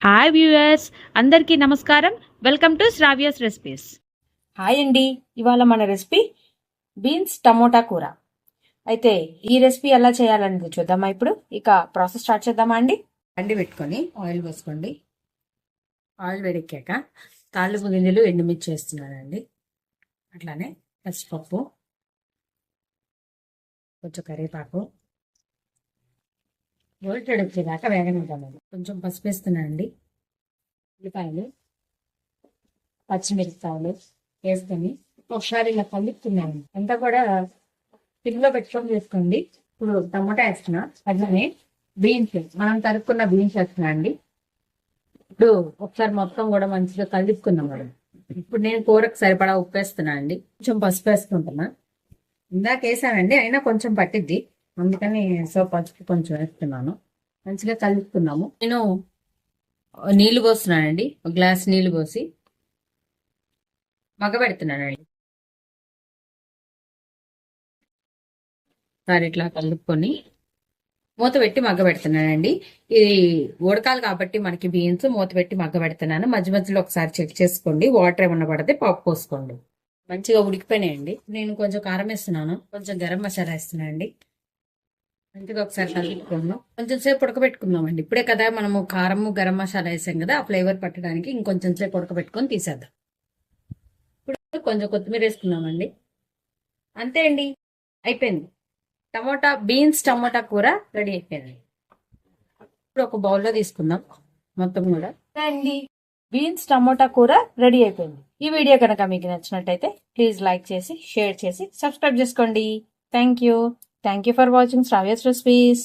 Hi viewers, అందరికీ నమస్కారం. Welcome to Sravya's recipes. Hi అండి, ఇవాళ మన రెసిపీ బీన్స్ టమోటా కూర. అయితే ఈ రెసిపీ ఎలా చేయాలనేది చూద్దామా. ఇప్పుడు ఇక ప్రాసెస్ స్టార్ట్ చేద్దామా అండి. పెట్టుకొని ఆయిల్ పోసుకోండి. ఆయిల్ వేడెక్కాక తాలింపు గింజలు ఎండుమిర్చి వేస్తున్నానండి. అట్లానే పచ్చిపప్పు, కొంచెం కరివేపాకు గోల్టెడ్ వచ్చేదాకా వేగనిద్దామండి. కొంచెం పసుపు వేస్తున్నానండి. ఉల్లిపాయలు, పచ్చిమిరపకాయలు వేసుకొని ఒకసారి ఇలా కలుపుతున్నాను. అంతా కూడా సిమ్లో పెట్టుకొని చేసుకోండి. ఇప్పుడు టమోటా వేస్తున్నా, అట్లానే బీన్స్ మనం తరుక్కున్న బీన్స్ వేస్తున్నా అండి. ఇప్పుడు ఒకసారి మొత్తం కూడా మంచిగా కలుపుకున్నాం మేడం. ఇప్పుడు నేను కూరకు సరిపడా ఉప్పు వేస్తున్నా అండి. కొంచెం పసుపు వేసుకుంటున్నా. ఇందాక వేసానండి, అయినా కొంచెం పట్టిద్ది, అందుకని సో పసుపు కొంచెం వేస్తున్నాను. మంచిగా కలుపుకున్నాము. నేను నీళ్లు పోస్తున్నానండి, ఒక గ్లాస్ నీళ్లు పోసి మగ్గబెడుతున్నానండి. సరే ఇట్లా కలుపుకొని మూత పెట్టి మగ్గబెడుతున్నానండి. ఇది ఉడకాలి కాబట్టి మనకి బీన్స్ మూత పెట్టి మగ్గబెడుతున్నాను. మధ్య మధ్యలో ఒకసారి చెక్ చేసుకోండి, వాటర్ ఏమన్నా పడితే పప్పు పోసుకోండి. మంచిగా ఉడికిపోయినాయండి. నేను కొంచెం కారం వేస్తున్నాను, కొంచెం గరం మసాలా వేస్తున్నాను అండి. మంచిగా ఒకసారి కలుపుకున్నాం. కొంచెం సేపు ఉడకబెట్టుకుందామండి. ఇప్పుడే కదా మనము కారము గరం మసాలా వేసాం కదా, ఆ ఫ్లేవర్ పట్టడానికి ఇంకొంచెం సేపు ఉడకబెట్టుకొని తీసేద్దాం. ఇప్పుడు కొంచెం కొత్తిమీర వేసుకున్నామండి. అంతే అండి, అయిపోయింది. బీన్స్ టమోటా కూర రెడీ అయిపోయింది. ఇప్పుడు ఒక బౌల్లో తీసుకుందాం మొత్తం కూడా అండి. బీన్స్ టమోటా కూర రెడీ అయిపోయింది. ఈ వీడియో కనుక మీకు నచ్చినట్టయితే ప్లీజ్ లైక్ చేసి, షేర్ చేసి, సబ్స్క్రైబ్ చేసుకోండి. Thank you for watching Sravya's recipes.